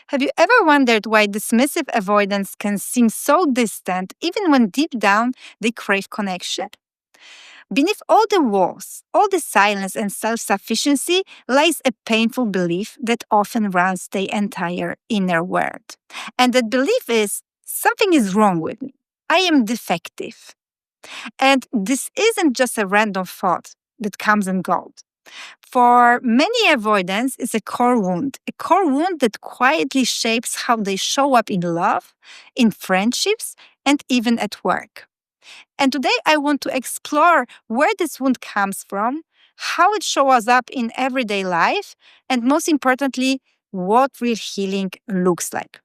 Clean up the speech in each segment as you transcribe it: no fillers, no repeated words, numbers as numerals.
Have you ever wondered why dismissive avoidance can seem so distant even when deep down they crave connection? Beneath all the walls, all the silence and self sufficiency lies a painful belief that often runs the entire inner world. And that belief is something is wrong with me. I am defective. And this isn't just a random thought that comes and goes. For many, avoidance is a core wound that quietly shapes how they show up in love, in friendships, and even at work. And today I want to explore where this wound comes from, how it shows up in everyday life, and most importantly, what real healing looks like.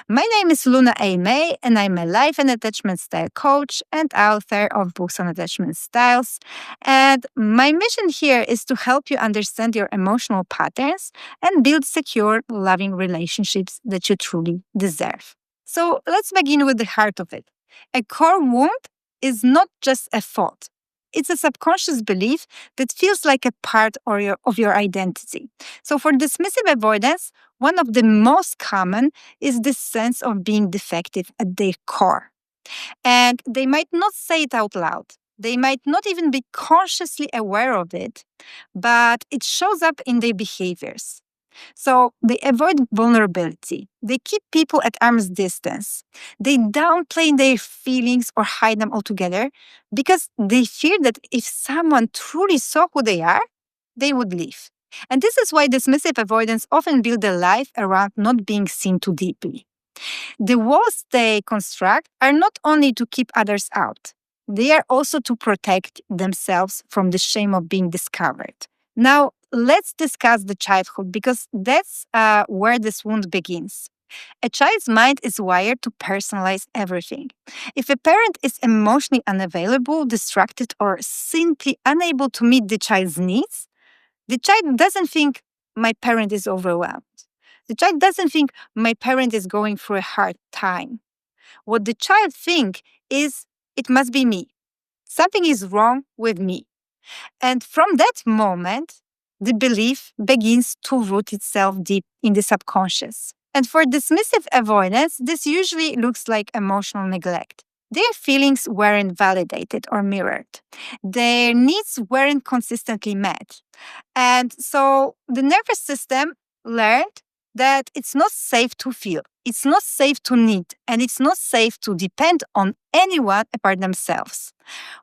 My name is Luna A. May, and I'm a life and attachment style coach and author of books on attachment styles. And my mission here is to help you understand your emotional patterns and build secure, loving relationships that you truly deserve. So let's begin with the heart of it. A core wound is not just a thought. It's a subconscious belief that feels like a part of your identity. So, for dismissive avoidance, one of the most common is this sense of being defective at their core. And they might not say it out loud. They might not even be consciously aware of it, but it shows up in their behaviors. So they avoid vulnerability. They keep people at arm's distance. They downplay their feelings or hide them altogether because they fear that if someone truly saw who they are, they would leave. And this is why dismissive avoidance often build a life around not being seen too deeply. The walls they construct are not only to keep others out, they are also to protect themselves from the shame of being discovered. Now, let's discuss the childhood because that's where this wound begins. A child's mind is wired to personalize everything. If a parent is emotionally unavailable, distracted, or simply unable to meet the child's needs, the child doesn't think my parent is overwhelmed. The child doesn't think my parent is going through a hard time. What the child thinks is it must be me. Something is wrong with me. And from that moment, the belief begins to root itself deep in the subconscious. And for dismissive avoidance, this usually looks like emotional neglect. Their feelings weren't validated or mirrored. Their needs weren't consistently met. And so the nervous system learned that it's not safe to feel, it's not safe to need, and it's not safe to depend on anyone apart themselves.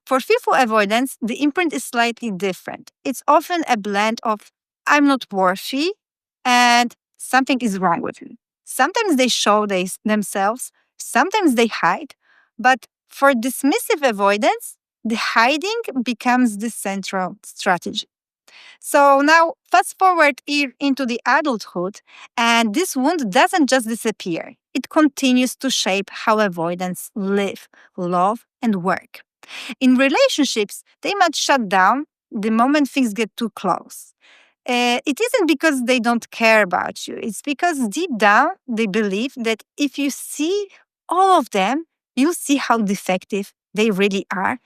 For fearful avoidance, the imprint is slightly different. It's often a blend of I'm not worthy and something is wrong with me. Sometimes they show themselves, sometimes they hide, but for dismissive avoidance, the hiding becomes the central strategy. So now, fast forward into the adulthood, and this wound doesn't just disappear. It continues to shape how avoidants live, love, and work. In relationships, they might shut down the moment things get too close. It isn't because they don't care about you. It's because deep down they believe that if you see all of them, you see how defective they really are,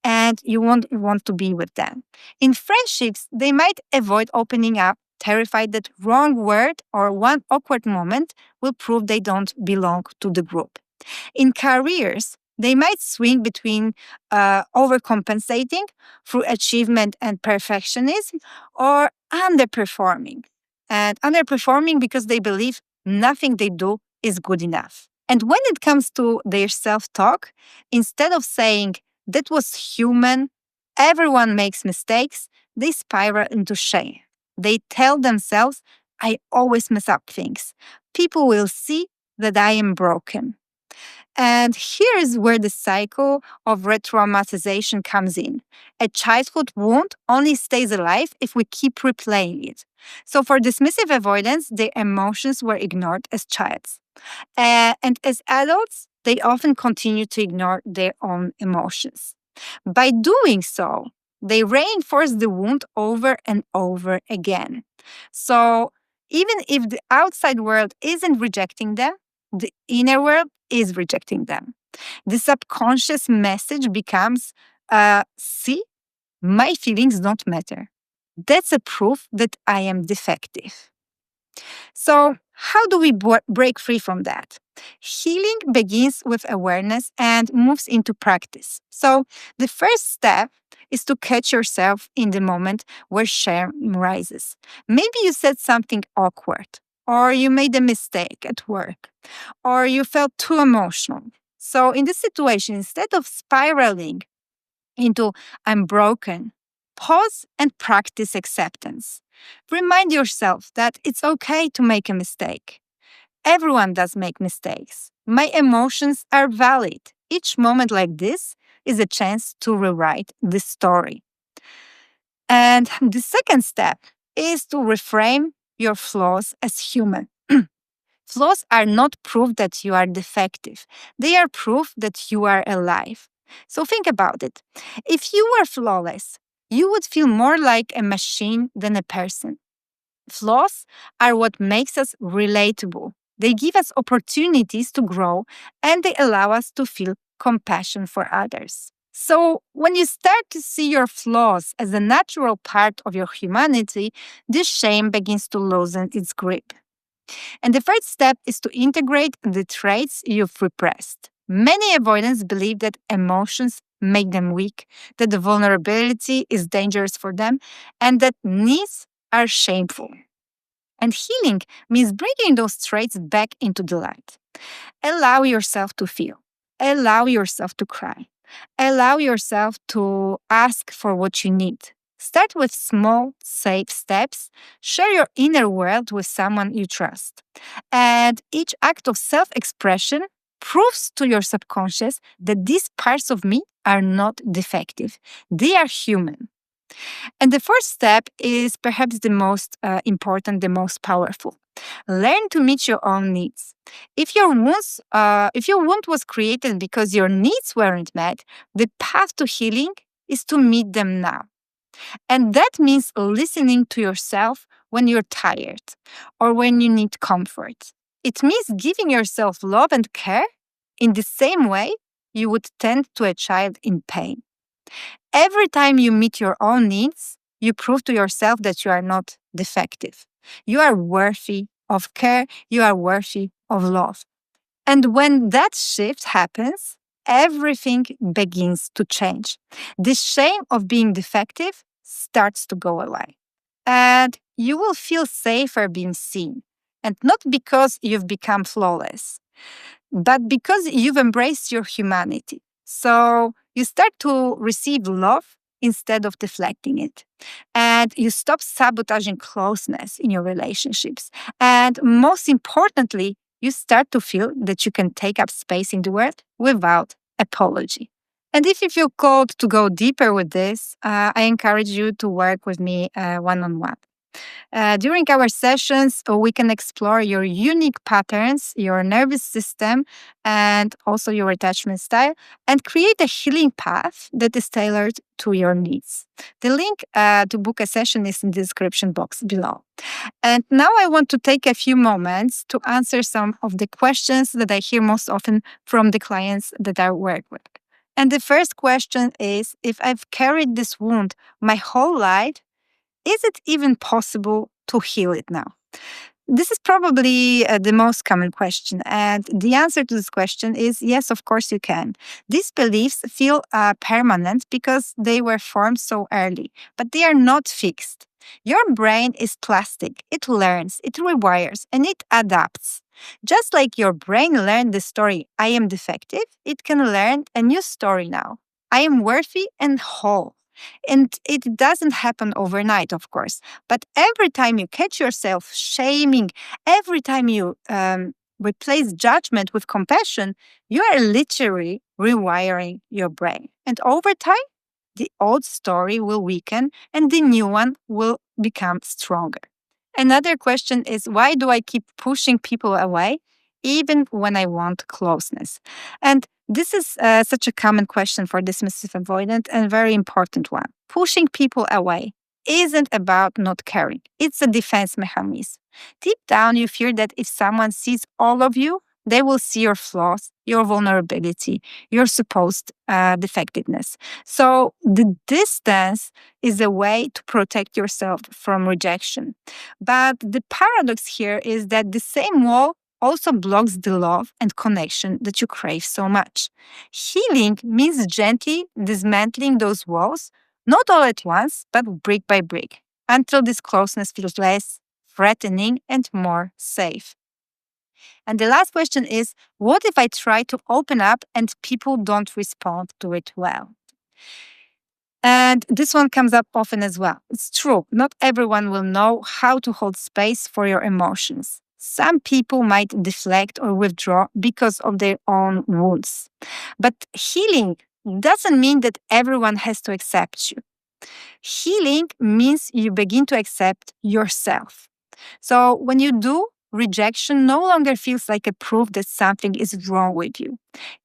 and you won't want to be with them. In friendships, they might avoid opening up, terrified that wrong word or one awkward moment will prove they don't belong to the group. In careers, they might swing between overcompensating through achievement and perfectionism or underperforming. And underperforming because they believe nothing they do is good enough. And when it comes to their self talk, instead of saying, that was human, everyone makes mistakes, they spiral into shame. They tell themselves, I always mess up things. People will see that I am broken. And here is where the cycle of re-traumatization comes in. A childhood wound only stays alive if we keep replaying it. So for dismissive avoidance, their emotions were ignored as childs. And as adults, they often continue to ignore their own emotions. By doing so, they reinforce the wound over and over again. So even if the outside world isn't rejecting them, the inner world is rejecting them. The subconscious message becomes see, my feelings don't matter. That's a proof that I am defective. So, How do we break free from that? Healing begins with awareness and moves into practice. So, the first step is to catch yourself in the moment where shame rises. Maybe you said something awkward, or you made a mistake at work, or you felt too emotional. So, in this situation, instead of spiraling into I'm broken, pause and practice acceptance. Remind yourself that it's okay to make a mistake. Everyone does make mistakes. My emotions are valid. Each moment like this is a chance to rewrite the story. And the second step is to reframe your flaws as human. Flaws are not proof that you are defective. They are proof that you are alive. So think about it. If you were flawless, you would feel more like a machine than a person. Flaws are what makes us relatable. They give us opportunities to grow and they allow us to feel compassion for others. So, when you start to see your flaws as a natural part of your humanity, this shame begins to loosen its grip. And the third step is to integrate the traits you've repressed. Many avoidants believe that emotions make them weak, that the vulnerability is dangerous for them, and that needs are shameful. And healing means bringing those traits back into the light. Allow yourself to feel. Allow yourself to cry. Allow yourself to ask for what you need. Start with small, safe steps. Share your inner world with someone you trust. And each act of self expression proves to your subconscious that these parts of me are not defective, they are human. And the first step is perhaps the most important, the most powerful. Learn to meet your own needs. If your wound was created because your needs weren't met, the path to healing is to meet them now. And that means listening to yourself when you're tired or when you need comfort. It means giving yourself love and care in the same way you would tend to a child in pain. Every time you meet your own needs, you prove to yourself that you are not defective. You are worthy of care, you are worthy of love. And when that shift happens, everything begins to change. The shame of being defective starts to go away. And you will feel safer being seen. And not because you've become flawless, but because you've embraced your humanity. So you start to receive love instead of deflecting it. And you stop sabotaging closeness in your relationships. And most importantly, you start to feel that you can take up space in the world without apology. And if you feel called to go deeper with this, I encourage you to work with me one on one. During our sessions, we can explore your unique patterns, your nervous system, and also your attachment style, and create a healing path that is tailored to your needs. The link to book a session is in the description box below. And now I want to take a few moments to answer some of the questions that I hear most often from the clients that I work with. And the first question is, if I've carried this wound my whole life, is it even possible to heal it now? This is probably the most common question. And the answer to this question is yes, of course you can. These beliefs feel permanent because they were formed so early, but they are not fixed. Your brain is plastic. It learns, it rewires, and it adapts. Just like your brain learned the story, I am defective, it can learn a new story now. I am worthy and whole. And it doesn't happen overnight, of course. But every time you catch yourself shaming, every time you replace judgment with compassion, you are literally rewiring your brain. And over time, the old story will weaken and the new one will become stronger. Another question is, why do I keep pushing people away even when I want closeness? And this is such a common question for dismissive avoidant and very important one. Pushing people away isn't about not caring. It's a defense mechanism. Deep down, you fear that if someone sees all of you, They will see your flaws, your vulnerability, your supposed defectiveness. So the distance is a way to protect yourself from rejection. But the paradox here is that the same wall also blocks the love and connection that you crave so much. Healing means gently dismantling those walls, not all at once, but brick by brick, until this closeness feels less threatening and more safe. And the last question is, what if I try to open up and people don't respond to it well? And this one comes up often as well. It's true, not everyone will know how to hold space for your emotions. Some people might deflect or withdraw because of their own wounds. But healing doesn't mean that everyone has to accept you. Healing means you begin to accept yourself. So when you do, rejection no longer feels like a proof that something is wrong with you.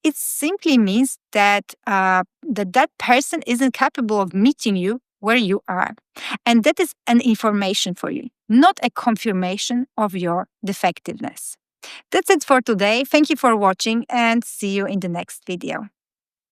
It simply means that that person isn't capable of meeting you where you are. And that is an information for you, not a confirmation of your defectiveness. That's it for today. Thank you for watching and see you in the next video.